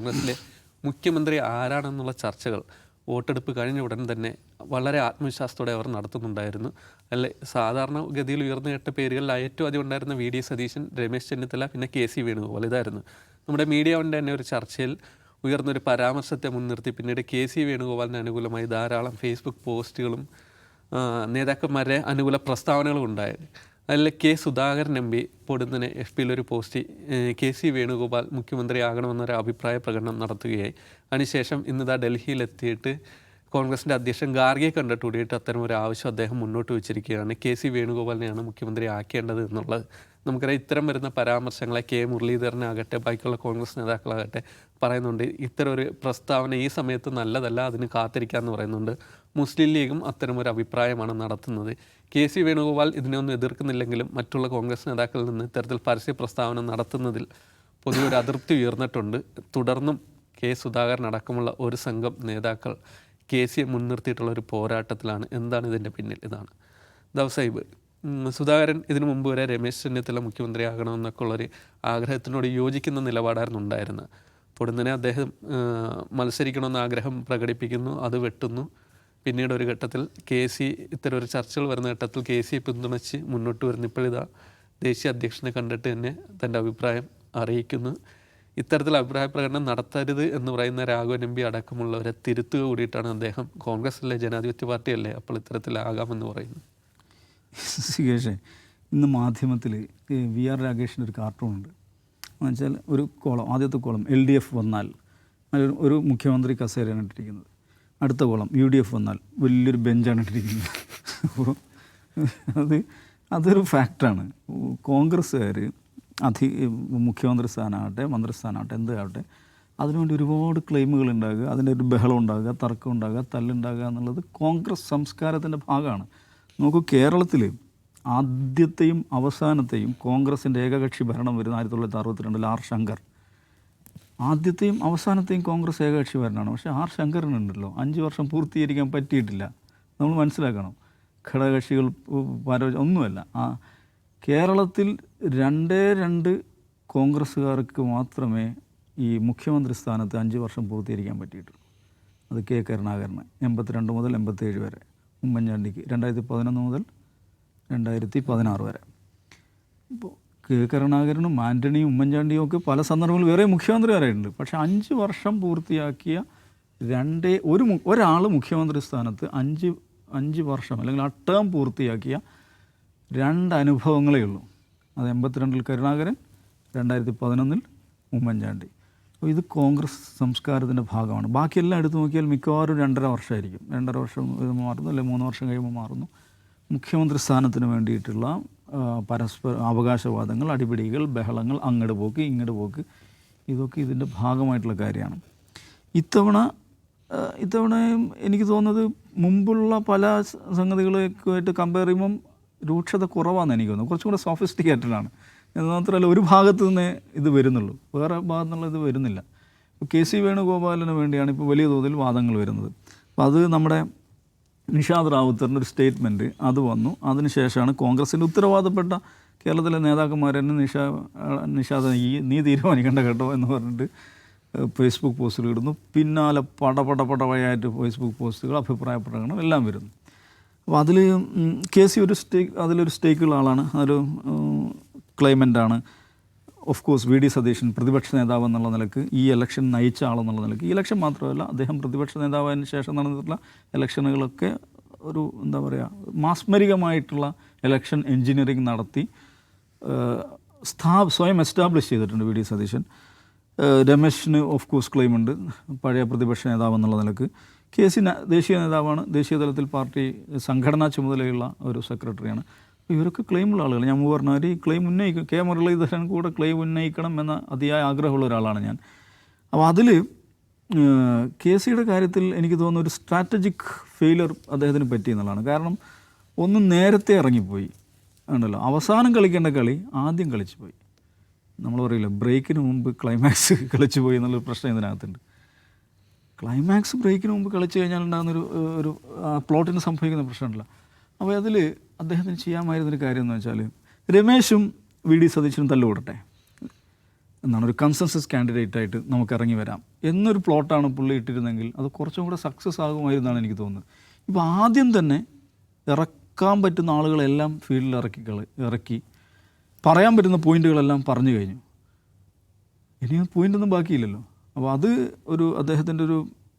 കോൺഗ്രസിലെ മുഖ്യമന്ത്രി ആരാണെന്നുള്ള ചർച്ചകൾ വോട്ടെടുപ്പ് കഴിഞ്ഞ ഉടൻ തന്നെ വളരെ ആത്മവിശ്വാസത്തോടെ അവർ നടത്തുന്നുണ്ടായിരുന്നു. അല്ലെ, സാധാരണ ഗതിയിൽ ഉയർന്നു കേട്ട പേരുകളിൽ ഏറ്റവും അധികം ഉണ്ടായിരുന്ന വി ഡി സതീശൻ, രമേശ് ചെന്നിത്തല, പിന്നെ കെ സി വേണുഗോപാൽ. ഇതായിരുന്നു നമ്മുടെ മീഡിയ വണ്ണിൻ്റെ തന്നെ ഒരു ചർച്ചയിൽ ഉയർന്നൊരു പരാമർശത്തെ മുൻനിർത്തി പിന്നീട് കെ സി വേണുഗോപാലിന് അനുകൂലമായി ധാരാളം ഫേസ്ബുക്ക് പോസ്റ്റുകളും നേതാക്കന്മാരുടെ അനുകൂല പ്രസ്താവനകളും ഉണ്ടായത്. അതിൽ കെ സുധാകരൻ എം പി പൊടുന്നനെ എഫ് പിയിലൊരു പോസ്റ്റ് കെ സി വേണുഗോപാൽ മുഖ്യമന്ത്രിയാകണമെന്നൊരു അഭിപ്രായ പ്രകടനം നടത്തുകയായി. അതിനുശേഷം ഇന്നിതാ ഡൽഹിയിലെത്തിയിട്ട് കോൺഗ്രസിൻ്റെ അധ്യക്ഷൻ ഖാർഗെ കണ്ടിട്ട് കൂടിയിട്ട് അത്തരം ഒരു ആവശ്യം അദ്ദേഹം മുന്നോട്ട് വെച്ചിരിക്കുകയാണ്. കെ സി വേണുഗോപാലിനെയാണ് മുഖ്യമന്ത്രി ആക്കേണ്ടത് എന്നുള്ളത്. നമുക്കറിയാം, ഇത്തരം വരുന്ന പരാമർശങ്ങളെ കെ മുരളീധരനാകട്ടെ ബാക്കിയുള്ള കോൺഗ്രസ് നേതാക്കളാകട്ടെ പറയുന്നുണ്ട്, ഇത്തരം ഒരു പ്രസ്താവന ഈ സമയത്ത് നല്ലതല്ല, അതിന് കാത്തിരിക്കാമെന്ന് പറയുന്നുണ്ട്. മുസ്ലിം ലീഗും അത്തരമൊരു അഭിപ്രായമാണ് നടത്തുന്നത്. കെ സി വേണുഗോപാൽ ഇതിനെയൊന്നും എതിർക്കുന്നില്ലെങ്കിലും മറ്റുള്ള കോൺഗ്രസ് നേതാക്കളിൽ നിന്ന് ഇത്തരത്തിൽ പരസ്യ പ്രസ്താവന നടത്തുന്നതിൽ പൊതുവൊരു അതൃപ്തി ഉയർന്നിട്ടുണ്ട്. തുടർന്നും കെ സുധാകരൻ അടക്കമുള്ള ഒരു സംഘം നേതാക്കൾ കെ സിയെ മുൻനിർത്തിയിട്ടുള്ള ഒരു പോരാട്ടത്തിലാണ്. എന്താണ് ഇതിൻ്റെ പിന്നിൽ? ഇതാണ് ദവസാഹിബ്. സുധാകരൻ ഇതിനു മുമ്പ് വരെ രമേശ് ചെന്നിത്തല മുഖ്യമന്ത്രിയാകണമെന്നൊക്കെ ഉള്ളൊരു ആഗ്രഹത്തിനോട് യോജിക്കുന്ന നിലപാടായിരുന്നു ഉണ്ടായിരുന്നത്. പൊടുന്നനെ അദ്ദേഹം മത്സരിക്കണമെന്ന ആഗ്രഹം പ്രകടിപ്പിക്കുന്നു, അത് വെട്ടുന്നു. പിന്നീട് ഒരു ഘട്ടത്തിൽ കെ സി ഇത്തരം ഒരു ചർച്ചകൾ വരുന്ന ഘട്ടത്തിൽ കെ സിയെ പിന്തുണച്ച് മുന്നോട്ട് വരുന്നു. ഇപ്പോഴിതാ ദേശീയ അധ്യക്ഷനെ കണ്ടിട്ട് തന്നെ തൻ്റെ അഭിപ്രായം അറിയിക്കുന്നു. ഇത്തരത്തിൽ അഭിപ്രായ പ്രകടനം നടത്തരുത് എന്ന് പറയുന്ന രാഘവൻ എം പി അടക്കമുള്ളവരെ തിരുത്തുക കൂടിയിട്ടാണ് അദ്ദേഹം. കോൺഗ്രസിലെ ജനാധിപത്യ പാർട്ടിയല്ലേ, അപ്പോൾ ഇത്തരത്തിലാകാമെന്ന് പറയുന്നു. സുകേഷേ, ഇന്ന് മാധ്യമത്തിൽ വി ആർ രാകേഷിൻ്റെ ഒരു കാർട്ടൂണുണ്ട്. എന്ന് വെച്ചാൽ ഒരു കോളം, ആദ്യത്തെ കോളം LDF വന്നാൽ ഒരു മുഖ്യമന്ത്രി കസേരയാണ് ഇട്ടിരിക്കുന്നത്. അടുത്ത കോളം UDF വന്നാൽ വലിയൊരു ബെഞ്ചാണ് ഇട്ടിരിക്കുന്നത്. അപ്പോൾ അതൊരു ഫാക്റ്റാണ്. കോൺഗ്രസ്സുകാർ മുഖ്യമന്ത്രി സ്ഥാനമാകട്ടെ മന്ത്രിസ്ഥാനമാകട്ടെ എന്താകട്ടെ അതിനുവേണ്ടി ഒരുപാട് ക്ലെയിമുകൾ ഉണ്ടാകുക, അതിൻ്റെ ഒരു ബഹളം ഉണ്ടാകുക, തർക്കം ഉണ്ടാകുക, തല്ലുണ്ടാകുക എന്നുള്ളത് കോൺഗ്രസ് സംസ്കാരത്തിൻ്റെ ഭാഗമാണ്. നോക്കൂ, കേരളത്തിൽ ആദ്യത്തെയും അവസാനത്തെയും കോൺഗ്രസിൻ്റെ ഏകകക്ഷി ഭരണം വരുന്ന 1962 ആർ ശങ്കർ. ആദ്യത്തെയും അവസാനത്തെയും കോൺഗ്രസ് ഏകകക്ഷി ഭരണമാണ്. പക്ഷേ ആർ ശങ്കറിനുണ്ടല്ലോ 5 വർഷം പൂർത്തീകരിക്കാൻ പറ്റിയിട്ടില്ല. നമ്മൾ മനസ്സിലാക്കണം, ഘടകകക്ഷികൾ ഒന്നുമല്ല. കേരളത്തിൽ 2 കോൺഗ്രസ്സുകാർക്ക് മാത്രമേ ഈ മുഖ്യമന്ത്രി സ്ഥാനത്ത് 5 വർഷം പൂർത്തീകരിക്കാൻ പറ്റിയിട്ടുള്ളൂ. അത് കെ കരുണാകരന് 82 മുതൽ 87 വരെ, ഉമ്മൻചാണ്ടിക്ക് 2011 മുതൽ 2016 വരെ. ഇപ്പോൾ കെ കരുണാകരനും ആൻ്റണിയും ഉമ്മൻചാണ്ടിയും ഒക്കെ പല സന്ദർഭങ്ങളിൽ വേറെ മുഖ്യമന്ത്രിമാരായിട്ടുണ്ട്. പക്ഷേ 5 വർഷം പൂർത്തിയാക്കിയ ഒരാൾ മുഖ്യമന്ത്രി സ്ഥാനത്ത് 5 വർഷം അല്ലെങ്കിൽ ആ ടേം പൂർത്തിയാക്കിയ 2 അനുഭവങ്ങളേ ഉള്ളൂ. അത് 82-ൽ കരുണാകരൻ, 2011-ൽ ഉമ്മൻചാണ്ടി. അപ്പോൾ ഇത് കോൺഗ്രസ് സംസ്കാരത്തിൻ്റെ ഭാഗമാണ്. ബാക്കിയെല്ലാം എടുത്തു നോക്കിയാൽ മിക്കവാറും 2.5 വർഷമായിരിക്കും. 2.5 വർഷം ഇത് മാറുന്നു, അല്ലെങ്കിൽ 3 വർഷം കഴിയുമ്പോൾ മാറുന്നു. മുഖ്യമന്ത്രി സ്ഥാനത്തിന് വേണ്ടിയിട്ടുള്ള പരസ്പര അവകാശവാദങ്ങൾ, അടിപിടികൾ, ബഹളങ്ങൾ, അങ്ങോട്ട് പോക്ക് ഇങ്ങോട്ട് പോക്ക്, ഇതൊക്കെ ഇതിൻ്റെ ഭാഗമായിട്ടുള്ള കാര്യമാണ്. ഇത്തവണ എനിക്ക് തോന്നുന്നത് മുമ്പുള്ള പല സംഗതികളൊക്കെയായിട്ട് കമ്പയർ ചെയ്യുമ്പം രൂക്ഷത കുറവാണെന്ന് എനിക്ക് തോന്നുന്നു. കുറച്ചും കൂടെ സോഫിസ്റ്റിക്കേറ്റഡാണ്. എന്ന് മാത്രമല്ല, ഒരു ഭാഗത്തു നിന്നേ ഇത് വരുന്നുള്ളൂ, വേറെ ഭാഗത്തു നിന്നുള്ള ഇത് വരുന്നില്ല. ഇപ്പോൾ കെ സി വേണുഗോപാലിന് വേണ്ടിയാണ് ഇപ്പോൾ വലിയ തോതിൽ വാദങ്ങൾ വരുന്നത്. അപ്പോൾ അത് നമ്മുടെ നിഷാദ് റാവുത്തറിൻ്റെ ഒരു സ്റ്റേറ്റ്മെൻറ്റ് അത് വന്നു. അതിനുശേഷമാണ് കോൺഗ്രസിൻ്റെ ഉത്തരവാദപ്പെട്ട കേരളത്തിലെ നേതാക്കന്മാർ തന്നെ നിഷാദ് നീ തീരുമാനിക്കേണ്ട കേട്ടോ എന്ന് പറഞ്ഞിട്ട് ഫേസ്ബുക്ക് പോസ്റ്റുകൾ ഇടുന്നു. പിന്നാലെ പടവയായിട്ട് ഫേസ്ബുക്ക് പോസ്റ്റുകൾ, അഭിപ്രായ പ്രകടനം എല്ലാം വരുന്നു. അപ്പോൾ അതിൽ കെ സി അതിലൊരു സ്റ്റേക്കുള്ള ആളാണ്, അതൊരു ക്ലൈമൻ്റാണ്. Of course V D Satheesan പ്രതിപക്ഷ നേതാവ് എന്നുള്ള നിലക്ക് ഈ ഇലക്ഷൻ നയിച്ച ആളെന്നുള്ള നിലക്ക്, ഈ ഇലക്ഷൻ മാത്രമല്ല അദ്ദേഹം പ്രതിപക്ഷ നേതാവിന് ശേഷം നടന്നിട്ടുള്ള ഇലക്ഷനുകളൊക്കെ ഒരു എന്താ പറയുക മാസ്മരികമായിട്ടുള്ള ഇലക്ഷൻ എൻജിനീയറിംഗ് നടത്തി സ്വയം എസ്റ്റാബ്ലിഷ് ചെയ്തിട്ടുണ്ട് വി ഡി സതീശൻ. രമേശിന് ഓഫ് കോഴ്സ് ക്ലെയിമുണ്ട് പഴയ പ്രതിപക്ഷ നേതാവ് എന്നുള്ള നിലക്ക്. കെ സി ദേശീയ നേതാവാണ്, ദേശീയ തലത്തിൽ പാർട്ടി സംഘടനാ ചുമതലയുള്ള ഒരു സെക്രട്ടറിയാണ്. അപ്പോൾ ഇവരൊക്കെ ക്ലെയിമുള്ള ആളുകൾ. ഞാൻ മുമ്പ് പറഞ്ഞ ഈ ക്ലെയിം ഉന്നയിക്കും, കെ മുരളീധരൻ കൂടെ ക്ലെയിം ഉന്നയിക്കണം എന്ന അതിയായ ആഗ്രഹമുള്ള ഒരാളാണ് ഞാൻ. അപ്പോൾ അതിൽ കെ സിയുടെ കാര്യത്തിൽ എനിക്ക് തോന്നുന്ന ഒരു സ്ട്രാറ്റജിക് ഫെയിലർ അദ്ദേഹത്തിന് പറ്റിയെന്നുള്ളതാണ്. കാരണം ഒന്ന് നേരത്തെ ഇറങ്ങിപ്പോയി ഉണ്ടല്ലോ, അവസാനം കളിക്കേണ്ട കളി ആദ്യം കളിച്ചു പോയി. നമ്മൾ പറയില്ല ബ്രേക്കിന് മുമ്പ് ക്ലൈമാക്സ് കളിച്ചു പോയി എന്നുള്ളൊരു പ്രശ്നം ഇതിനകത്തുണ്ട്. ക്ലൈമാക്സ് ബ്രേക്കിന് മുമ്പ് കളിച്ചു കഴിഞ്ഞാൽ ഉണ്ടാകുന്നൊരു പ്ലോട്ടിന് സംഭവിക്കുന്ന പ്രശ്നമുണ്ടല്ലോ. അപ്പോൾ അതിൽ അദ്ദേഹത്തിന് ചെയ്യാമായിരുന്നൊരു കാര്യം എന്ന് വെച്ചാൽ രമേശും വി ഡി സതീശനും തല്ലുകൂടട്ടെ, എന്താണ് ഒരു കൺസെൻസസ് കാൻഡിഡേറ്റായിട്ട് നമുക്ക് ഇറങ്ങി വരാം എന്നൊരു പ്ലോട്ടാണ് പുള്ളി ഇട്ടിരുന്നെങ്കിൽ അത് കുറച്ചും കൂടെ സക്സസ് ആകുമായിരുന്നാണ് എനിക്ക് തോന്നുന്നത്. ഇപ്പോൾ ആദ്യം തന്നെ ഇറക്കാൻ പറ്റുന്ന ആളുകളെല്ലാം ഫീൽഡിൽ ഇറക്കി പറയാൻ പറ്റുന്ന പോയിന്റുകളെല്ലാം പറഞ്ഞു കഴിഞ്ഞു. ഇനി പോയിൻ്റൊന്നും ബാക്കിയില്ലല്ലോ. അപ്പോൾ അത് അദ്ദേഹത്തിൻ്റെ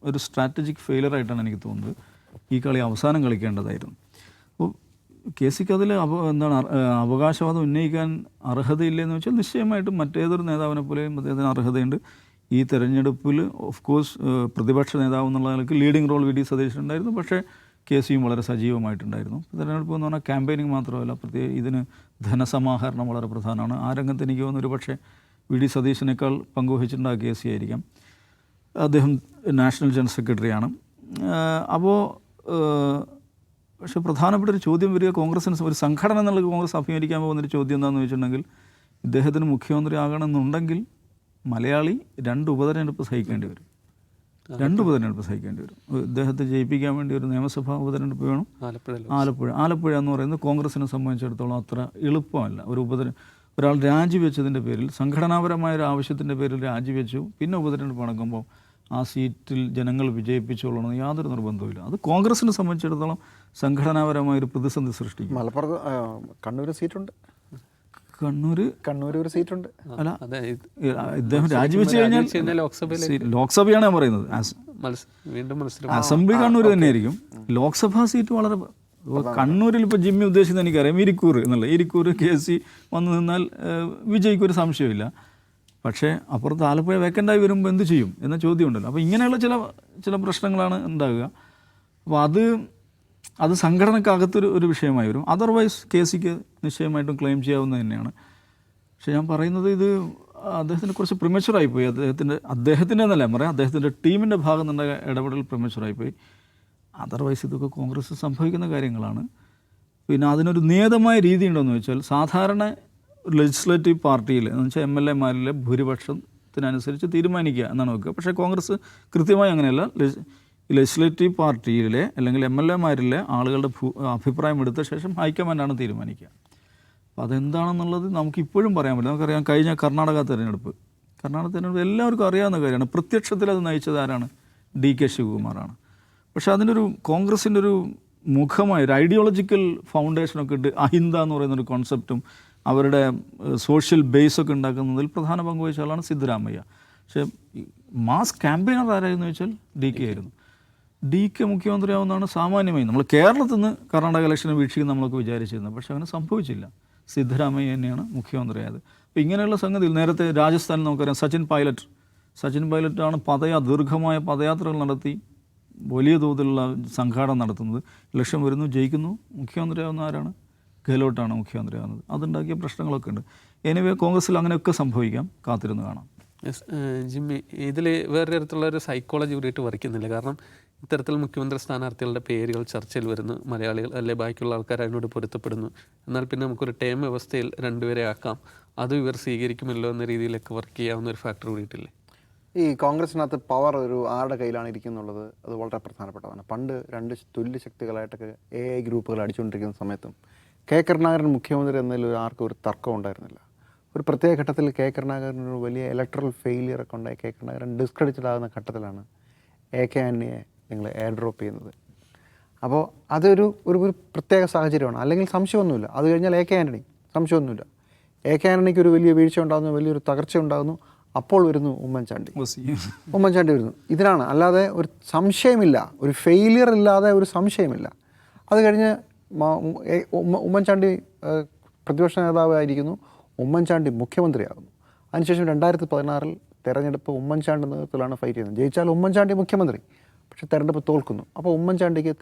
ഒരു സ്ട്രാറ്റജിക് ഫെയിലറായിട്ടാണ് എനിക്ക് തോന്നുന്നത്. ഈ കളി അവസാനം കളിക്കേണ്ടതായിരുന്നു. അപ്പോൾ KCക്ക് അതിൽ അവകാശവാദം ഉന്നയിക്കാൻ അർഹതയില്ലെന്ന് വെച്ചാൽ നിശ്ചയമായിട്ടും മറ്റേതൊരു നേതാവിനെ പോലെയും അദ്ദേഹത്തിന് അർഹതയുണ്ട്. ഈ തെരഞ്ഞെടുപ്പിൽ ഓഫ് കോഴ്സ് പ്രതിപക്ഷ നേതാവ് എന്നുള്ള നിലയ്ക്ക് ലീഡിംഗ് റോൾ VD സതീശൻ ഉണ്ടായിരുന്നു. പക്ഷേ KCയും വളരെ സജീവമായിട്ടുണ്ടായിരുന്നു. തെരഞ്ഞെടുപ്പ് എന്ന് പറഞ്ഞാൽ ക്യാമ്പയിനിങ് മാത്രമല്ല, ഇതിന് ധനസമാഹരണം വളരെ പ്രധാനമാണ്. ആ രംഗത്ത് എനിക്ക് തോന്നുന്നു ഒരു പക്ഷേ VD സതീശനേക്കാൾ പങ്കുവഹിച്ചിട്ടുണ്ടാകും KC ആയിരിക്കാം. അദ്ദേഹം നാഷണൽ ജനറൽ സെക്രട്ടറിയാണ്. അപ്പോൾ പക്ഷേ പ്രധാനപ്പെട്ട ഒരു ചോദ്യം വരിക, കോൺഗ്രസിന് ഒരു സംഘടന എന്നുള്ള കോൺഗ്രസ് അഭിമുഖീകരിക്കാൻ പോകുന്നൊരു ചോദ്യം എന്താണെന്ന് വെച്ചിട്ടുണ്ടെങ്കിൽ, ഇദ്ദേഹത്തിന് മുഖ്യമന്ത്രി ആകണമെന്നുണ്ടെങ്കിൽ മലയാളി 2 ഉപതെരഞ്ഞെടുപ്പ് സഹിക്കേണ്ടി വരും. 2 ഉപതെരഞ്ഞെടുപ്പ് സഹിക്കേണ്ടി വരും. ഇദ്ദേഹത്തെ ജയിപ്പിക്കാൻ വേണ്ടി ഒരു നിയമസഭാ ഉപതെരഞ്ഞെടുപ്പ് വേണം. ആലപ്പുഴ എന്ന് പറയുന്നത് കോൺഗ്രസിനെ സംബന്ധിച്ചിടത്തോളം അത്ര എളുപ്പമല്ല. ഒരാൾ രാജിവെച്ചതിൻ്റെ പേരിൽ, സംഘടനാപരമായ ഒരു ആവശ്യത്തിൻ്റെ പേരിൽ രാജിവെച്ചു, പിന്നെ ഉപതെരഞ്ഞെടുപ്പ് നടക്കുമ്പോൾ ആ സീറ്റിൽ ജനങ്ങൾ വിജയിപ്പിച്ചോളണമെന്ന് യാതൊരു നിർബന്ധവുമില്ല. അത് കോൺഗ്രസിനെ സംബന്ധിച്ചിടത്തോളം സംഘടനാപരമായൊരു പ്രതിസന്ധി സൃഷ്ടിക്കും. മലപ്പുറത്ത് കണ്ണൂർ സീറ്റുണ്ട്. കണ്ണൂർ ഒരു സീറ്റുണ്ട്. അല്ല, ഇദ്ദേഹം രാജിവെച്ച് കഴിഞ്ഞാൽ ലോക്സഭയാണ് ഞാൻ പറയുന്നത്. അസംബ്ലി കണ്ണൂർ തന്നെയായിരിക്കും. ലോക്സഭാ സീറ്റ് വളരെ കണ്ണൂരിൽ ഇപ്പോൾ ജിമ്മി ഉദ്ദേശിക്കുന്നത് എനിക്കറിയാം. ഇരിക്കൂർ KC വന്നു നിന്നാൽ വിജയിക്കൊരു സംശയമില്ല. പക്ഷേ അപ്പുറത്ത് ആലപ്പുഴ വേക്കൻ്റായി വരുമ്പോൾ എന്ത് ചെയ്യും എന്ന ചോദ്യമുണ്ടല്ലോ. അപ്പോൾ ഇങ്ങനെയുള്ള ചില പ്രശ്നങ്ങളാണ് ഉണ്ടാകുക. അപ്പോൾ അത് സംഘടനക്കകത്തൊരു വിഷയമായി വരും. അതർവൈസ് KCക്ക് നിശ്ചയമായിട്ടും ക്ലെയിം ചെയ്യാവുന്നത് തന്നെയാണ്. പക്ഷേ ഞാൻ പറയുന്നത് ഇത് അദ്ദേഹത്തിന് കുറച്ച് പ്രിമച്ചുറായിപ്പോയി. അദ്ദേഹത്തിൻ്റെ എന്നല്ല പറയാം, അദ്ദേഹത്തിൻ്റെ ടീമിൻ്റെ ഭാഗം നിന്നുണ്ടായ ഇടപെടൽ പ്രിമച്ചുറായിപ്പോയി. അതർവൈസ് ഇതൊക്കെ കോൺഗ്രസ് സംഭവിക്കുന്ന കാര്യങ്ങളാണ്. പിന്നെ അതിനൊരു നിയതമായ രീതി ഉണ്ടോയെന്ന് വെച്ചാൽ, സാധാരണ ലെജിസ്ലേറ്റീവ് പാർട്ടിയിൽ എന്ന് വെച്ചാൽ MLA-മാരിലെ ഭൂരിപക്ഷത്തിനനുസരിച്ച് തീരുമാനിക്കുക എന്നാണ് വെക്കുക. പക്ഷേ കോൺഗ്രസ് കൃത്യമായി അങ്ങനെയല്ല. ലെജിസ്ലേറ്റീവ് പാർട്ടിയിലെ അല്ലെങ്കിൽ MLA-മാരിലെ ആളുകളുടെ അഭിപ്രായം എടുത്ത ശേഷം ഹൈക്കമാൻഡാണ് തീരുമാനിക്കുക. അപ്പോൾ അതെന്താണെന്നുള്ളത് നമുക്കിപ്പോഴും പറയാൻ പറ്റില്ല. നമുക്കറിയാം കഴിഞ്ഞ കർണാടക തെരഞ്ഞെടുപ്പ് എല്ലാവർക്കും അറിയാവുന്ന കാര്യമാണ്. പ്രത്യക്ഷത്തിൽ അത് നയിച്ചത് ആരാണ്? DK ശിവകുമാറാണ്. പക്ഷേ അതിനൊരു കോൺഗ്രസിൻ്റെ ഒരു മുഖമായ ഒരു ഐഡിയോളജിക്കൽ ഫൗണ്ടേഷനൊക്കെ ഇട്ട് അഹിന്ദ എന്ന് പറയുന്നൊരു കോൺസെപ്റ്റും അവരുടെ സോഷ്യൽ ബേസൊക്കെ ഉണ്ടാക്കുന്നതിൽ പ്രധാന പങ്ക് വഹിച്ച ആളാണ് സിദ്ധരാമയ്യ. പക്ഷേ മാസ് ക്യാമ്പയിനർ ആരായിരുന്നു വെച്ചാൽ DK ആയിരുന്നു. DK മുഖ്യമന്ത്രിയാവുന്നതാണ് സാമാന്യമായി നമ്മൾ കേരളത്തിൽ നിന്ന് കർണാടക ഇലക്ഷനെ വീക്ഷിക്കുന്ന നമ്മളൊക്കെ വിചാരിച്ചിരുന്നത്. പക്ഷേ അങ്ങനെ സംഭവിച്ചില്ല. സിദ്ധരാമയ്യ തന്നെയാണ് മുഖ്യമന്ത്രിയായത്. അപ്പോൾ ഇങ്ങനെയുള്ള സംഗതിയിൽ നേരത്തെ രാജസ്ഥാനിൽ നമുക്കറിയാം സച്ചിൻ പൈലറ്റാണ് ദീർഘമായ പദയാത്രകൾ നടത്തി വലിയ തോതിലുള്ള സംഘാടനം നടത്തുന്നത്. ഇലക്ഷൻ വരുന്നു, ജയിക്കുന്നു, മുഖ്യമന്ത്രിയാവുന്ന ആരാണ്? ഗെഹ്ലോട്ടാണ് മുഖ്യമന്ത്രിയാവുന്നത്. അതുണ്ടാക്കിയ പ്രശ്നങ്ങളൊക്കെ ഉണ്ട്. എനിവേ കോൺഗ്രസ്സിൽ അങ്ങനെയൊക്കെ സംഭവിക്കാം, കാത്തിരുന്ന് കാണാം. ജിമ്മി, ഇതിൽ വേറെ തരത്തിലുള്ള ഒരു സൈക്കോളജി കൂടിയിട്ട് വരയ്ക്കുന്നില്ല. കാരണം ഇത്തരത്തിൽ മുഖ്യമന്ത്രി സ്ഥാനാർത്ഥികളുടെ പേരുകൾ ചർച്ചയിൽ വരുന്നു, മലയാളികൾ അല്ലെ ബാക്കിയുള്ള ആൾക്കാർ അതിനോട് പൊരുത്തപ്പെടുന്നു. എന്നാൽ പിന്നെ നമുക്കൊരു ടേം വ്യവസ്ഥയിൽ 2 പേരെ ആക്കാം, അത് ഇവർ സ്വീകരിക്കുമല്ലോ എന്ന രീതിയിലൊക്കെ വർക്ക് ചെയ്യാവുന്ന ഒരു ഫാക്ടർ കൂടിയിട്ടില്ലേ? ഈ കോൺഗ്രസിനകത്ത് പവർ ആരുടെ കയ്യിലാണ് ഇരിക്കുന്നുള്ളത് അത് വളരെ പ്രധാനപ്പെട്ടതാണ്. പണ്ട് 2 തുല്യ ശക്തികളായിട്ടൊക്കെ AI ഗ്രൂപ്പുകൾ അടിച്ചുകൊണ്ടിരിക്കുന്ന സമയത്തും കരുണാകരൻ മുഖ്യമന്ത്രി എന്നതിൽ ആർക്കും ഒരു തർക്കം ഉണ്ടായിരുന്നില്ല. ഒരു പ്രത്യേക ഘട്ടത്തിൽ കരുണാകരനൊരു വലിയ ഇലക്ട്രൽ ഫെയിലിയറൊക്കെ ഉണ്ടായി കരുണാകരൻ ഡിസ്ക്രെഡിറ്റഡ് ആകുന്ന ഘട്ടത്തിലാണ് AK ആൻ്റണിയെ നിങ്ങൾ എയർ ഡ്രോപ്പ് ചെയ്യുന്നത്. അപ്പോൾ അതൊരു പ്രത്യേക സാഹചര്യമാണ്. അല്ലെങ്കിൽ സംശയമൊന്നുമില്ല, അത് കഴിഞ്ഞാൽ AK ആൻ്റണി, സംശയമൊന്നുമില്ല. AK ആൻ്റണിക്ക് ഒരു വലിയ വീഴ്ച ഉണ്ടാകുന്നു, വലിയൊരു തകർച്ച ഉണ്ടാകുന്നു. അപ്പോൾ വരുന്നു ഉമ്മൻചാണ്ടി വരുന്നു. ഇതിനാണ്, അല്ലാതെ ഒരു സംശയമില്ല, ഒരു ഫെയിലിയർ ഇല്ലാതെ ഒരു സംശയമില്ല. അത് കഴിഞ്ഞ് ഉമ്മൻചാണ്ടി പ്രതിപക്ഷ നേതാവായിരിക്കുന്നു, ഉമ്മൻചാണ്ടി മുഖ്യമന്ത്രിയാകുന്നു. അതിനുശേഷം 2016 തെരഞ്ഞെടുപ്പ് ഉമ്മൻചാണ്ടി നേതൃത്വത്തിലാണ് ഫൈറ്റ് ചെയ്യുന്നത്. ജയിച്ചാൽ ഉമ്മൻചാണ്ടി മുഖ്യമന്ത്രി, പക്ഷേ തെരഞ്ഞെടുപ്പ് തോൽക്കുന്നു. അപ്പോൾ ഉമ്മൻചാണ്ടിക്ക്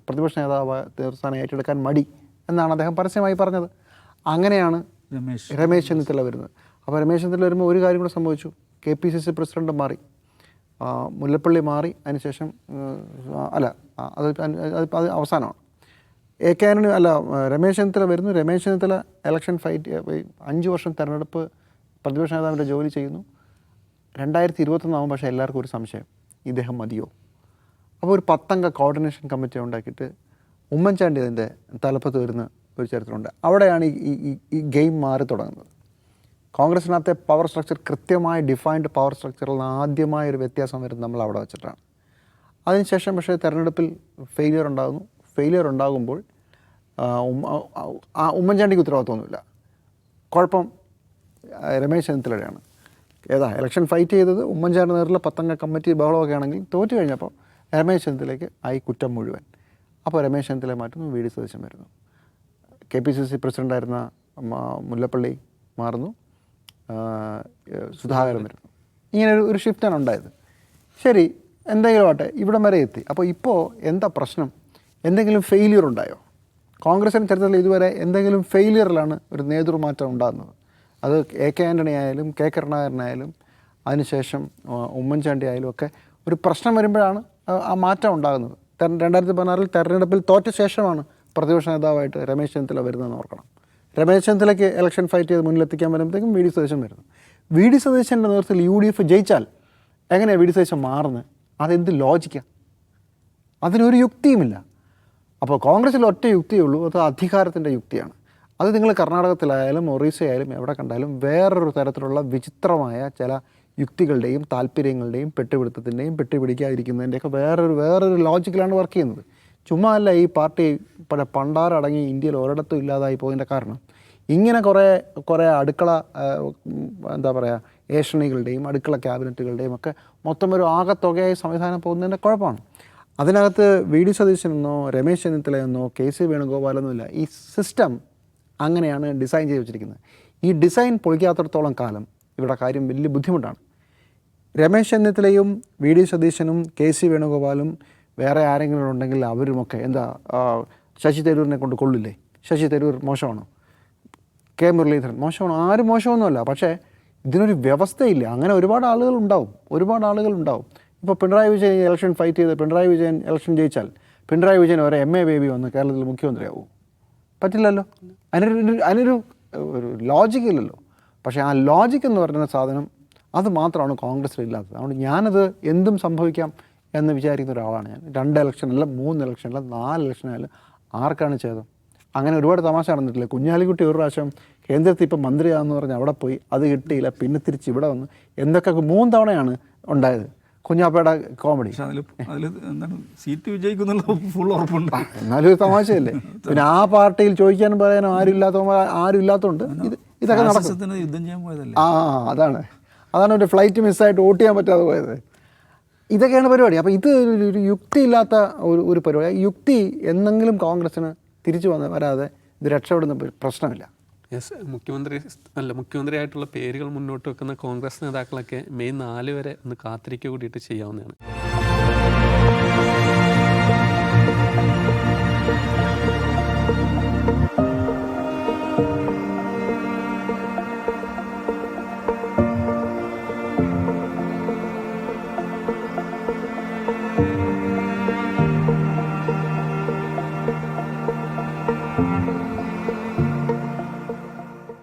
പ്രതിപക്ഷ നേതാവ് സ്ഥാനം ഏറ്റെടുക്കാൻ മടി എന്നാണ് അദ്ദേഹം പരസ്യമായി പറഞ്ഞത്. അങ്ങനെയാണ് രമേശ് ചെന്നിത്തല വരുന്നത്. അപ്പോൾ രമേശ് ചെന്നിത്തല വരുമ്പോൾ ഒരു കാര്യം കൂടെ സംഭവിച്ചു. KPCC പ്രസിഡന്റ് മാറി, മുല്ലപ്പള്ളി മാറി. അതിനുശേഷം അത് അവസാനമാണ്. AK ആൻ്റണി രമേശ് ചെന്നിത്തല വരുന്നു. രമേശ് ചെന്നിത്തല ഇലക്ഷൻ ഫൈറ്റ് 5 വർഷം തെരഞ്ഞെടുപ്പ് പ്രതിപക്ഷ നേതാവിൻ്റെ ജോലി ചെയ്യുന്നു. 2021 ആകും. പക്ഷേ എല്ലാവർക്കും ഒരു സംശയം, ഇദ്ദേഹം മതിയോ? അപ്പോൾ ഒരു 10 അംഗ കോർഡിനേഷൻ കമ്മിറ്റി ഉണ്ടാക്കിയിട്ട് ഉമ്മൻചാണ്ടി അതിൻ്റെ തലപ്പത്ത് വരുന്ന ഒരു ചരിത്രമുണ്ട്. അവിടെയാണ് ഈ ഗെയിം മാറി തുടങ്ങുന്നത്. കോൺഗ്രസിനകത്തെ പവർ സ്ട്രക്ചർ കൃത്യമായി ഡിഫൈൻഡ് പവർ സ്ട്രക്ചറിൽ നിന്ന് ആദ്യമായ ഒരു വ്യത്യാസം വരുന്നത് നമ്മൾ അവിടെ വെച്ചിട്ടാണ്. അതിനുശേഷം പക്ഷേ തെരഞ്ഞെടുപ്പിൽ ഫെയിലിയർ ഉണ്ടാകുമ്പോൾ ഉമ്മൻചാണ്ടിക്ക് ഉത്തരവാദിത്വമൊന്നുമില്ല. കുഴപ്പം രമേശ് ചെന്നിത്തലയുടെയാണ്. ഇലക്ഷൻ ഫൈറ്റ് ചെയ്തത് ഉമ്മൻചാണ്ടി നേരിട്ടുള്ള 10 അംഗ കമ്മിറ്റി ബഹളമൊക്കെ ആണെങ്കിൽ തോറ്റു കഴിഞ്ഞപ്പോൾ രമേശ് ചെന്നിത്തലയ്ക്ക് ആയി കുറ്റം മുഴുവൻ. അപ്പോൾ രമേശ് ചെന്നിത്തലയെ മാറ്റുന്നു, വി ഡി സതീശൻ വരുന്നു. KPCC പ്രസിഡൻ്റായിരുന്ന മുല്ലപ്പള്ളി മാറുന്നു, സുധാകരൻ വരുന്നു. ഇങ്ങനെ ഒരു ഷിഫ്റ്റാണ് ഉണ്ടായത്. ശരി, എന്തെങ്കിലും ആട്ടെ, ഇവിടം വരെ എത്തി. അപ്പോൾ ഇപ്പോൾ എന്താ പ്രശ്നം? എന്തെങ്കിലും ഫെയിലിയർ ഉണ്ടായോ? കോൺഗ്രസിൻ്റെ ചരിത്രത്തിൽ ഇതുവരെ എന്തെങ്കിലും ഫെയിലിയറിലാണ് ഒരു നേതൃമാറ്റം ഉണ്ടാകുന്നത്. അത് AK ആൻ്റണി ആയാലും K കരുണാകരനായാലും അതിനുശേഷം ഉമ്മൻചാണ്ടി ആയാലും ഒക്കെ ഒരു പ്രശ്നം വരുമ്പോഴാണ് ആ മാറ്റം ഉണ്ടാകുന്നത്. 2016 തെരഞ്ഞെടുപ്പിൽ തോറ്റ ശേഷമാണ് പ്രതിപക്ഷ നേതാവായിട്ട് രമേശ് ചെന്നിത്തല വരുന്നതെന്ന് ഓർക്കണം. രമേശ് ചെന്നിത്തലയ്ക്ക് ഇലക്ഷൻ ഫൈറ്റ് ചെയ്ത് മുന്നിലെത്തിക്കാൻ വരുമ്പോഴത്തേക്കും വി ഡി സതീശൻ വരുന്നു. വി ഡി സതീശൻ്റെ നേതൃത്വത്തിൽ UDF ജയിച്ചാൽ എങ്ങനെയാണ് വി ഡി സതീശൻ മാറുന്നത്? അതെന്ത് ലോജിക്കാണ്? അതിനൊരു യുക്തിയുമില്ല. അപ്പോൾ കോൺഗ്രസ്സിൽ ഒറ്റ യുക്തിയേ ഉള്ളൂ, അത് അധികാരത്തിൻ്റെ യുക്തിയാണ്. അത് നിങ്ങൾ കർണാടകത്തിലായാലും ഒറീസയായാലും എവിടെ കണ്ടാലും വേറൊരു തരത്തിലുള്ള വിചിത്രമായ ചില യുക്തികളുടെയും താല്പര്യങ്ങളുടെയും പെട്ടുപിടുത്തത്തിൻ്റെയും പെട്ടുപിടിക്കാതിരിക്കുന്നതിൻ്റെയൊക്കെ വേറൊരു ലോജിക്കിലാണ് വർക്ക് ചെയ്യുന്നത്. ചുമ്മാ അല്ല ഈ പാർട്ടി പണ്ടാരടങ്ങി ഇന്ത്യയിൽ ഒരിടത്തും ഇല്ലാതായി പോയതിൻ്റെ കാരണം ഇങ്ങനെ കുറേ അടുക്കള എന്താ പറയുക ഏഷണികളുടെയും അടുക്കള ക്യാബിനറ്റുകളുടെയും ഒക്കെ മൊത്തം ഒരു ആകത്തുകയായി സംവിധാനം പോകുന്നതിൻ്റെ കുഴപ്പമാണ്. അതിനകത്ത് വി ഡി സതീശനെന്നോ രമേശ് ചെന്നിത്തലയെന്നോ KC വേണുഗോപാലൊന്നുമില്ല. ഈ സിസ്റ്റം അങ്ങനെയാണ് ഡിസൈൻ ചെയ്ത് വെച്ചിരിക്കുന്നത്. ഈ ഡിസൈൻ പൊളിക്കാത്തിടത്തോളം കാലം ഇവിടെ കാര്യം വലിയ ബുദ്ധിമുട്ടാണ്. രമേശ് ചെന്നിത്തലയും വി ഡി സതീശനും KC വേണുഗോപാലും വേറെ ആരെങ്കിലും ഉണ്ടെങ്കിൽ അവരുമൊക്കെ എന്താ ശശി തരൂരിനെ കൊണ്ട് കൊള്ളില്ലേ? ശശി തരൂർ മോശമാണോ? K മുരളീധരൻ മോശമാണോ? ആരും മോശമൊന്നുമല്ല. പക്ഷേ ഇതിനൊരു വ്യവസ്ഥയില്ല. അങ്ങനെ ഒരുപാട് ആളുകൾ ഉണ്ടാവും. ഇപ്പോൾ പിണറായി വിജയൻ ഇലക്ഷൻ ഫൈറ്റ് ചെയ്ത് പിണറായി വിജയൻ ഇലക്ഷൻ ജയിച്ചാൽ പിണറായി വിജയൻ ഒരു MA ബേബി വന്ന് കേരളത്തിൽ മുഖ്യമന്ത്രിയാവും? പറ്റില്ലല്ലോ. അതിനൊരു ലോജിക്ക് ഇല്ലല്ലോ. പക്ഷേ ആ ലോജിക്ക് എന്ന് പറയുന്ന സാധനം അത് മാത്രമാണ് കോൺഗ്രസ്സിലില്ലാത്തത്. അതുകൊണ്ട് ഞാനത് എന്തും സംഭവിക്കാം എന്ന് വിചാരിക്കുന്ന ഒരാളാണ് ഞാൻ. 2 ഇലക്ഷനല്ല, 3 ഇലക്ഷനല്ല, 4 ഇലക്ഷനായാലും ആർക്കാണ് ഛേദം? അങ്ങനെ ഒരുപാട് തമാശ നടന്നിട്ടില്ല. കുഞ്ഞാലിക്കുട്ടി ഒരു പ്രാവശ്യം കേന്ദ്രത്തിൽ ഇപ്പം മന്ത്രിയാണെന്ന് പറഞ്ഞ് അവിടെ പോയി, അത് കിട്ടിയില്ല, പിന്നെ തിരിച്ച് ഇവിടെ വന്നു. എന്തൊക്കെ 3 തവണയാണ് ഉണ്ടായത് കുഞ്ഞാപ്പയുടെ കോമഡി. അതിൽ എന്താണ് സീറ്റ് വിജയിക്കുന്നുള്ള ഫുൾ ഉറപ്പുണ്ട്. എന്നാലും ഒരു തമാശയല്ലേ. പിന്നെ ആ പാർട്ടിയിൽ ചോദിക്കാനും പറയാനും ആരും ഇല്ലാത്തതുകൊണ്ട് ഇതൊക്കെ നടക്കും. യുദ്ധം ചെയ്യാൻ പോയതല്ലേ? അതാണ് ഒരു ഫ്ലൈറ്റ് മിസ്സായിട്ട് വോട്ട് ചെയ്യാൻ പറ്റാതെ പോയത്. ഇതൊക്കെയാണ് പരിപാടി. അപ്പോൾ ഇത് ഒരു യുക്തിയില്ലാത്ത ഒരു പരിപാടി. യുക്തി എന്തെങ്കിലും കോൺഗ്രസ്സിന് തിരിച്ചു വരാതെ ഇത് രക്ഷപ്പെടുന്ന പ്രശ്നമില്ല. യെസ്, മുഖ്യമന്ത്രിയായിട്ടുള്ള പേരുകൾ മുന്നോട്ട് വെക്കുന്ന കോൺഗ്രസ് നേതാക്കളൊക്കെ മെയ് 4 വരെ ഒന്ന് കാത്തിരിക്കുക കൂടിയിട്ട് ചെയ്യാവുന്നതാണ്.